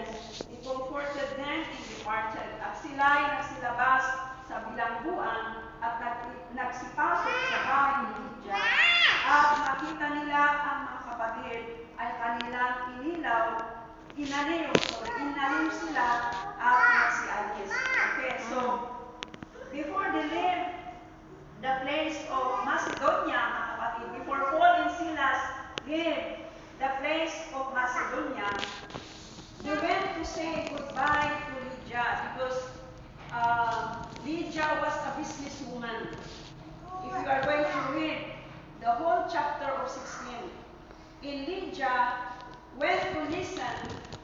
Macedonians, he comforted them and departed. At sila'y nagsilabas sa bilangguan at nagsipasok sa bahay ni Lydia. At nakita nila ang mga kapatid ay kanilang inalim sila at nagsialis. Okay, so before they leave the place of Macedonia, mga kapatid, before Paul and Silas leave the place of Macedonia, they went to say goodbye to Lydia because Lydia was a businesswoman. If you are going to read the whole chapter of 16, in Lydia,